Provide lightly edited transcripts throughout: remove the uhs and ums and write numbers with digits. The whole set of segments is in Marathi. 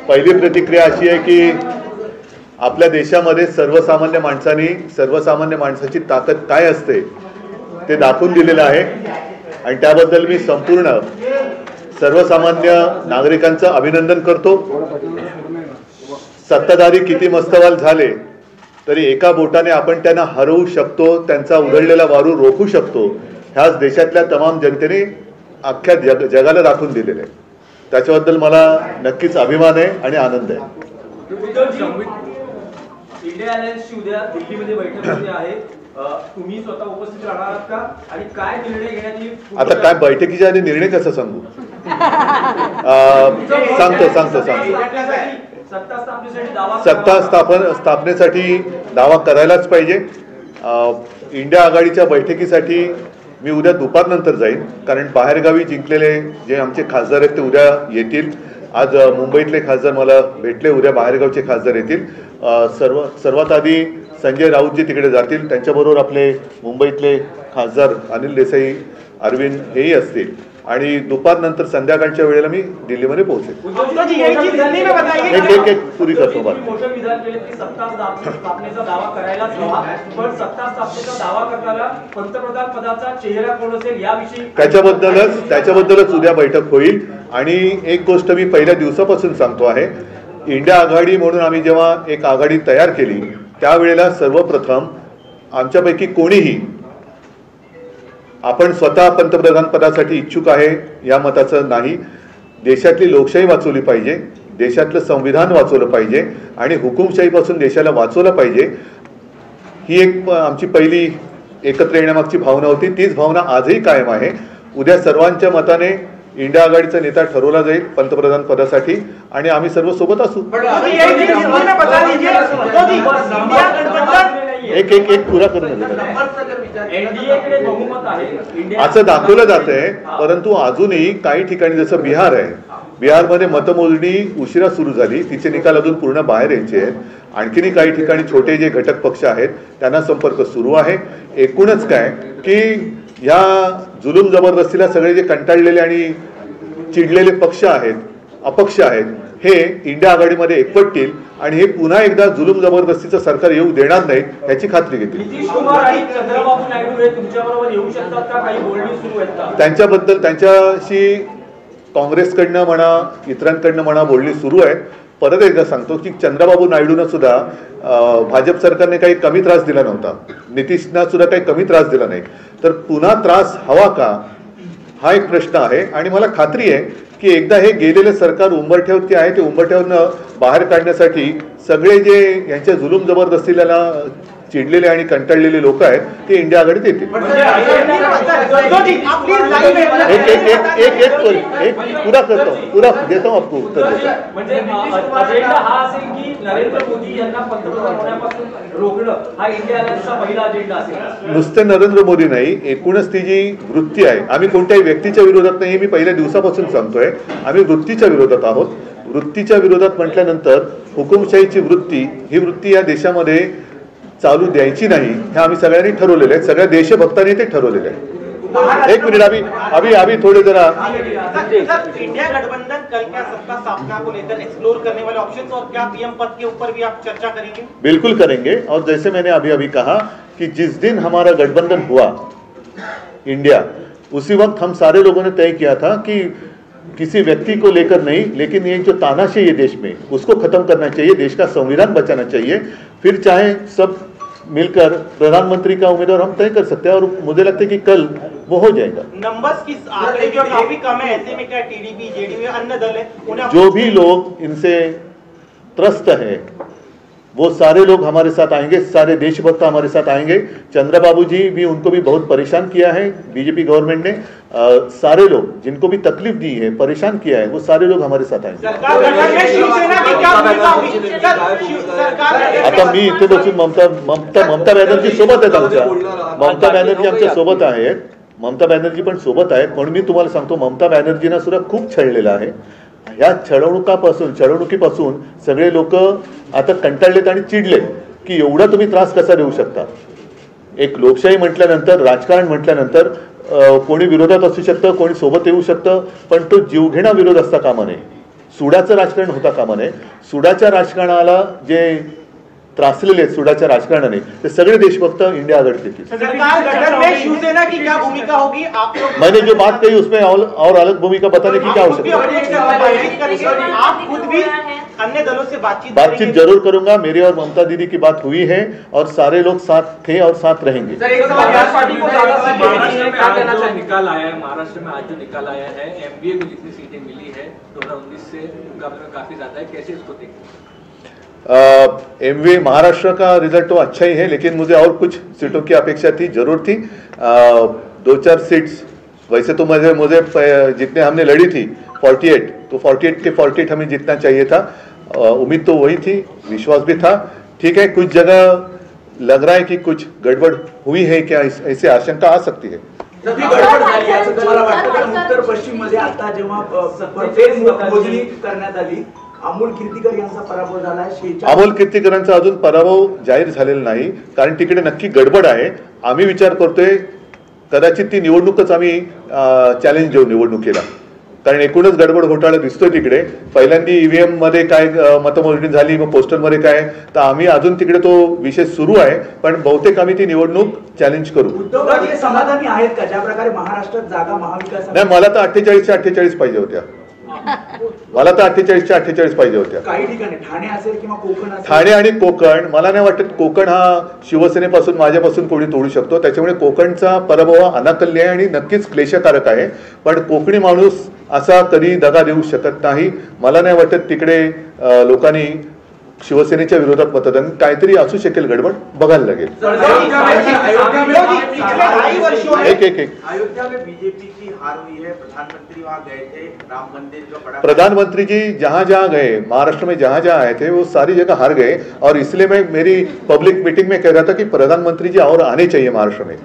पहिली प्रतिक्रिया अशी आहे की आपल्या देशामध्ये सर्वसामान्य माणसाची ताकद काय असते ते दाखवून दिलेलं आहे आणि त्याबद्दल मी संपूर्ण सर्वसामान्य नागरिकांचं अभिनंदन करतो। सत्ताधारी किती मस्तवाल झाले तरी एका बोटाने आपण त्यांना हरवू शकतो, त्यांचा उधळलेला वारू रोखू शकतो, ह्याच देशातल्या तमाम जनतेने अख्ख्या जगाला दाखवून दिलेले आहे। त्याच्याबद्दल मला नक्कीच अभिमान आहे आणि आनंद आहे। इंडिया अलायन्सची उद्या दिल्लीमध्ये बैठक होते आहे, तुम्ही स्वतः उपस्थित राहणार आहात का आणि काय निर्णय घेण्यात येईल? आता काय बैठकीच्या आधी निर्णय कसं सांगू? सांगतो सत्ता स्थापनेसाठी दावा करायलाच पाहिजे। इंडिया आघाडीच्या बैठकीसाठी मी उद्या दुपारनंतर जाईन, कारण बाहेरगावी जिंकलेले जे आमचे खासदार आहेत ते उद्या येतील। आज मुंबईतले खासदार मला भेटले, उद्या बाहेरगावचे खासदार येतील। सर्वात आधी संजय राऊतजी तिकडे जातील, त्यांच्याबरोबर आपले मुंबईतले खासदार अनिल देसाई, अरविंद हेही असतील आणि दुपारनंतर संध्याकाळच्या वेळेला मी दिल्लीमध्ये पोहोचेल। एक पुरी करतो बात। त्याच्याबद्दलच उद्या बैठक होईल आणि एक गोष्ट मी पहिल्या दिवसापासून सांगतो आहे, इंडिया आघाडी म्हणून आम्ही जेव्हा एक आघाडी तयार केली त्यावेळेला सर्वप्रथम आमच्यापैकी कोणीही आपण स्वतः पंतप्रधान पदासाठी इच्छुक आहे या मताचं नाही। देशातली लोकशाही वाचवली पाहिजे, देशातलं संविधान वाचवलं पाहिजे आणि हुकुमशाहीपासून देशाला वाचवलं पाहिजे, ही एक आमची पहिली एकत्र येण्यामागची भावना होती। तीच भावना आजही कायम आहे। उद्या सर्वांच्या मताने इंडिया आघाडीचा नेता ठरवला जाईल पंतप्रधान पदासाठी आणि आम्ही सर्व सोबत असू। एक पुरा करून असं दाखवलं जात आहे, परंतु अजूनही काही ठिकाणी जसं बिहार आहे, बिहारमध्ये मतमोजणी उशिरा सुरू झाली, तिचे निकाल अजून पूर्ण बाहेर यायचे आहेत। आणखीनही काही ठिकाणी छोटे जे घटक पक्ष आहेत त्यांना संपर्क सुरू आहे। एकूणच काय की या जुलूम जबरदस्तीला सगळे जे कंटाळलेले आणि चिडलेले पक्ष आहेत, अपक्ष आहेत, हे इंडिया आघाडीमध्ये एकवटतील आणि हे पुन्हा एकदा जुलूम जबरदस्तीचं सरकार येऊ देणार नाहीत याची खात्री घेतील। त्यांच्याबद्दल त्यांच्याशी काँग्रेसकडनं म्हणा इतरांकडनं म्हणा बोलणी सुरू आहे। परत एकदा सांगतो की चंद्रबाबू नायडूंना सुद्धा भाजप सरकारने काही कमी त्रास दिला नव्हता, नितीशना सुद्धा काही कमी त्रास दिला नाही, तर पुन्हा त्रास हवा का हा एक प्रश्न आहे। आणि मला खात्री आहे की एकदा हे गेलेलं सरकार उंबरठ्यावरती आहे, ते उंबरठ्यावरनं बाहेर काढण्यासाठी सगळे जे यांच्या जुलूम जबरदस्तीला चिडलेले आणि कंटाळलेले लोक आहेत ते इंडिया आघाडीत येतील। एक पुरा करतो, पुरा देतो आपको उत्तर देतो। नुसते नरेंद्र मोदी नाही, एकूणच ती जी वृत्ती आहे, आम्ही कोणत्याही व्यक्तीच्या विरोधात नाही, मी पहिल्या दिवसापासून सांगतोय, आम्ही वृत्तीच्या विरोधात आहोत। वृत्तीच्या विरोधात म्हटल्यानंतर हुकुमशाहीची वृत्ती, ही वृत्ती या देशामध्ये चालू द्यायची नाही, हे आम्ही सगळ्यांनी ठरवलेलं आहे, सगळ्या देशभक्तांनी ते ठरवलेलं आहे। एक मिनिट, अभी थोड़े जरा इंडिया गठबंधन कल क्या सत्ता स्थापना को लेकर एक्सप्लोर करने वाले ऑप्शंस और क्या पीएम पद के ऊपर भी आप चर्चा करेंगे? बिल्कुल करेंगे। और जैसे मैंने अभी कहा कि जिस दिन हमारा गठबंधन हुआ इंडिया, उसी वक्त हम सारे लोगों ने तय किया था कि किसी व्यक्ति को लेकर नहीं, लेकिन ये जो तानाशाही है देश में उसको खत्म करना चाहिए, देश का संविधान बचाना चाहिए, फिर चाहे सब मिलकर प्रधानमंत्री का उम्मीदवार हम तय कर सकते हैं और मुझे लगता है कि कल वो हो जाएगा। नंबर्स की आंकड़े जो काफी कम है, ऐसे में क्या टीडीपी जेडीयू अन्य दल है, जो भी लोग इनसे त्रस्त है वो सारे लोग हमारे साथ आएंगे, सारे देशभक्त हमारे साथ आएंगे। चंद्रबाबू जी भी, उनको भी बहुत परेशान किया है बीजेपी गवर्नमेंट ने, सारे लोग जिनको भी तकलीफ दी है, परेशान किया है, वो सारे लोग हमारे साथ आएंगे। आता मी इथे बसून ममता बॅनर्जी सोबत आहेत, आमच्या ममता बॅनर्जी आमच्या सोबत आहेत, ममता बॅनर्जी पण सोबत आहेत। पण मी तुम्हाला सांगतो, ममता बॅनर्जींना सुद्धा खूप छळलेलं आहे। या छळवणुकीपासून सगळे लोक आता कंटाळलेत आणि चिडलेत की एवढा तुम्ही त्रास कसा देऊ शकता। एक लोकशाही म्हटल्यानंतर, राजकारण म्हटल्यानंतर कोणी विरोधात असू शकतं, कोणी सोबत येऊ शकतं, पण तो जीवघेणा विरोध असता कामा नये। सुडाचं राजकारण होता कामा नये. सुडाच्या राजकारणाला जे त्रासलेले आहेत सुडाच्या राजकारणाने ते सगळे देशभक्त इंडिया आघाड़ी देतील. सरकार गठन में शिवसेना की क्या भूमिका होगी आप लोग? मैंने जो बात कही उसमें और अलग भूमिका बताने की क्या आवश्यकता है? आप खुद भी अन्य दलों से बातचीत जरूर करूंगा. मेरी और ममता दीदी की बात हुई है और सारे लोग साथ थे और साथ रहेंगे. निकाल आया है महाराष्ट्र में, आज जो निकाल आया है एमवीए को जितनी सीटें मिली है 2019 से मुकाबले में काफी ज्यादा है, कैसे इसको देखते? एमवीए महाराष्ट्र का रिजल्ट तो अच्छा ही है, लेकिन मुझे और कुछ सीटों की अपेक्षा थी, जरूर थी. 2-4 सीट्स वैसे तो मुझे जितने हमने लड़ी थी 48, तो 48 के 48 हमें जीतना चाहिए था. उम्मीद तो वही थी, विश्वास भी था. ठीक है, कुछ जगह लग रहा है कि कुछ गड़बड़ हुई है क्या, ऐसी आशंका आ सकती है. गडबड झाली असं तुम्हाला वाटतं? कारण उत्तर पश्चिम मध्ये आता जेव्हा मोजणी करण्यात आली, अमोल कीर्तीकर यांचा पराभव झाला आहे. अमोल कीर्तीकरांचा अजून पराभव जाहीर झालेला नाही, कारण तिकडे नक्की गडबड आहे. आम्ही विचार करतोय कदाचित ती निवडणूकच आम्ही चॅलेंज देऊ निवडणुकीला, कारण एकूणच गडबड घोटाळा दिसतोय तिकडे. पहिल्यांदा ईव्हीएम मध्ये काय मतमोजणी झाली, मग पोस्टर मध्ये काय, तर आम्ही अजून तिकडे तो विषय सुरू आहे, पण बहुतेक आम्ही ती निवडणूक चॅलेंज करू. उद्धवराजे समाधानी आहेत का ज्या प्रकारे महाराष्ट्रात जागा महाविकास? नाही, मला तर 48च्या 48 पाहिजे होत्या. मला तर 48च्या 48 पाहिजे होत्या. काही ठिकाणी ठाणे असेल किंवा कोकण असेल. ठाणे आणि कोकण, मला नाही वाटत कोकण हा शिवसेनेपासून माझ्यापासून कोणी तोडू शकतो. त्याच्यामुळे कोकणचा पराभव अनाकल्य आहे आणि नक्कीच क्लेशकारक आहे. पण कोकणी माणूस असा कधी दगा देऊ शकत नाही. मला नाही वाटत तिकडे लोकांनी शिवसेनेच्या विरोधात मतदान, काहीतरी असू शकेल गडबड, बघायला लागेल. एक अयोध्या में बीजेपी की हार हुई है, प्रधानमंत्री वहां गए थे, राम मंदिर जो बड़ा प्रधानमंत्री जी जहां जहां गए, महाराष्ट्र में जहां जहां आए थे वो सारी जगह हार गए. और इसलिए मैं मेरी पब्लिक मीटिंग में कह रहा था कि प्रधानमंत्री जी और आने चाहिए महाराष्ट्र में.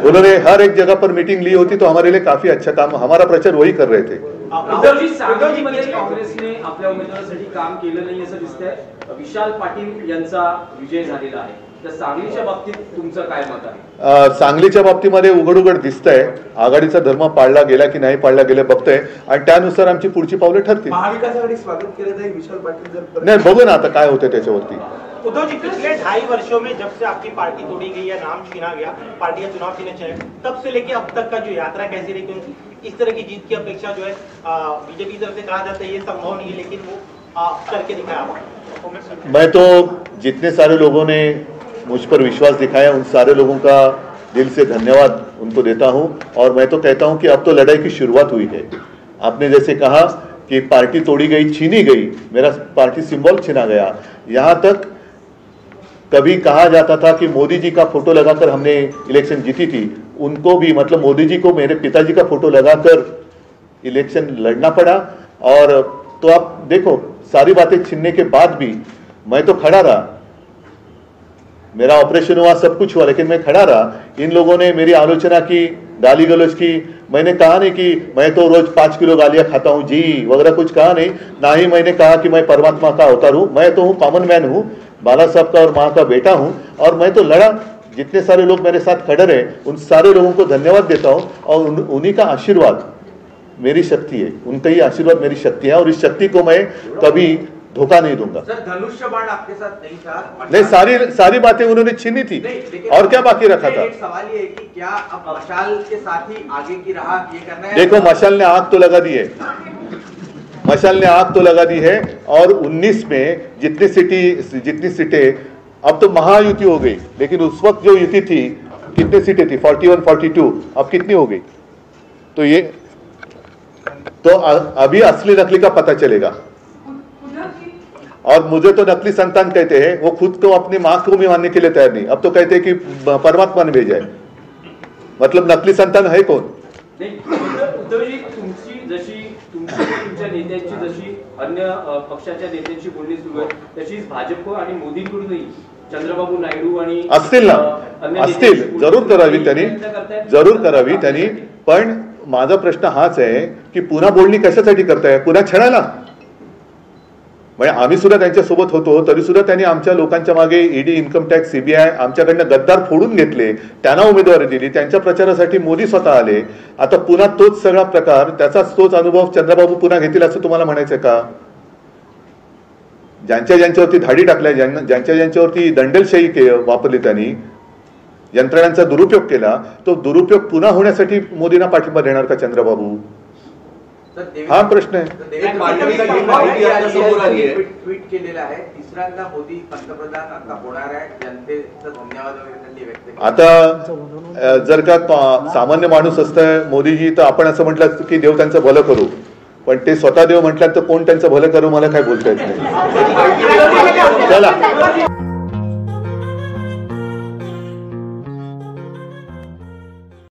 उन्होंने हर एक जगह पर मीटिंग ली होती तो हमारे लिए काफी अच्छा काम, हमारा प्रचार वही कर रहे थे. उद्धवजी, सांगलीमध्ये काँग्रेसने आपल्या उमेदवारासाठी काम केलं नाही असं दिसतंय. विशाल पाटील यांचा विजय झालेला आहे, तर सांगलीच्या बाबतीत तुमचं काय मत आहे? सांगलीच्या बाबतीमध्ये उघड दिसतंय आघाडीचा धर्म पाळला गेला की नाही पाळला गेला बघतोय, आणि त्यानुसार आमची पुढची पावले ठरतील. महाविकास आघाडी स्वागत केलं जाईल विशाल पाटील जर नाही, बघू ना आता काय होतं त्याच्यावरती. उद्धव जी, पिछले 2.5 वर्षों में जब से आपकी पार्टी तोड़ी गई या नाम छीना गया, पार्टी का चुनाव छीने चले, तब से लेके अब तक का जो यात्रा कैसी रही? क्योंकि इस तरह की जीत की अपेक्षा जो है बीजेपी की तरफ से कहा जाता है ये संभव नहीं है, लेकिन वो करके दिखाया. मैं तो जितने सारे लोगों ने मुझ पर विश्वास दिखाया उन सारे लोगों का दिल से धन्यवाद उनको देता हूं. और मैं तो कहता हूं कि अब तो लड़ाई की शुरुआत हुई है. आपने जैसे कहा कि पार्टी तोड़ी गई, छीनी गई, मेरा पार्टी सिंबल छीना गया. यहां तक कभी कहा जाता था कि मोदी जी का फोटो लगाकर हमने इलेक्शन जीती थी, उनको भी मतलब मोदी जी को मेरे पिताजी का फोटो लगाकर इलेक्शन लड़ना पड़ा. और तो आप देखो सारी बातें छीनने के बाद भी मैं तो खड़ा रहा. मेरा ऑपरेशन हुआ, सब कुछ हुआ, लेकिन मैं खड़ा रहा. इन लोगों ने मेरी आलोचना की, गाली गलौज की. मैंने कहा नहीं कि मैं तो रोज 5 किलो गालियां खाता हूं जी वगैरह, कुछ कहा नहीं. ना ही मैंने कहा कि मैं परमात्मा का अवतार हूं. मैं तो हूं कॉमन मैन हूं, बाला साहब का और माँ का बेटा हूं, और मैं तो लड़ा. जितने सारे लोग मेरे साथ खड़े रहे उन सारे लोगों को धन्यवाद देता हूं. और उन्हीं का आशीर्वाद मेरी शक्ति है, उनका ही आशीर्वाद मेरी शक्ति है, और इस शक्ति को मैं कभी धोखा नहीं दूंगा. सर, धनुष्य बाण आपके साथ नहीं था? नहीं, सारी बातें उन्होंने छीनी थी, और क्या बाकी रखा था? एक सवाल ये है कि क्या अब मशाल के साथ ही आगे की राह ये करना है? देखो, मशाल ने आग तो लगा दी है, मशाल ने आग तो लगा दी है. और 19 में जितनी सीटें, अब तो महायुति हो गई, लेकिन उस वक्त जो युति थी कितनी सीटें थी? 41, 42. अब कितनी हो गई? तो ये तो अभी असली नकली का पता चलेगा. और मुझे तो नकली संतान कहते हैं, वो खुद तो अपनी माँ को भी मानने के लिए तैयार नहीं. अब तो कहते हैं कि परमात्मा ने भेजा है. मतलब नकली संतान है कौन? नाही, उद्धवजी, तुमच्या नेत्यांची जशी अन्य पक्षाच्या नेत्यांची बोलणी सुरू आहे, तशीच भाजप आणि मोदींकडूनही चंद्रबाबू नायडू आणि असतील, जरूर करावी त्यांनी. पण माझा प्रश्न हाच आहे की पुन्हा बोलणी कशासाठी करताय? पुन्हा छळायला? म्हणजे आम्ही सुद्धा त्यांच्यासोबत होतो, तरी सुद्धा त्यांनी आमच्या लोकांच्या मागे ईडी, इन्कम टॅक्स, सीबीआय आमच्याकडनं गद्दार फोडून घेतले, त्यांना उमेदवारी दिली, त्यांच्या प्रचारासाठी मोदी स्वतः आले. आता पुन्हा तोच सगळा प्रकार, त्याचाच तोच अनुभव चंद्रबाबू पुन्हा घेतील असं तुम्हाला म्हणायचं का? ज्यांच्यावरती धाडी टाकल्या, ज्यांच्यावरती दंडेलशाही वापरली, त्यांनी यंत्रणांचा दुरुपयोग केला, तो दुरुपयोग पुन्हा होण्यासाठी मोदींना पाठिंबा देणार का चंद्रबाबू? हा प्रश्न आहे. ट्विट केलेलं आहे, तिसऱ्यांदा मोदी पंतप्रधान आता होणार आहे, जनतेचा धन्यवाद वगैरे त्यांनी व्यक्त केला. आता जर का सामान्य माणूस असतंय मोदीजी, तर आपण असं म्हटलं की देव त्यांचं भलं करू, पण ते स्वतः देव म्हटल्यात तर कोण त्यांचं भलं करू मला काय बोलता येत नाही. चला.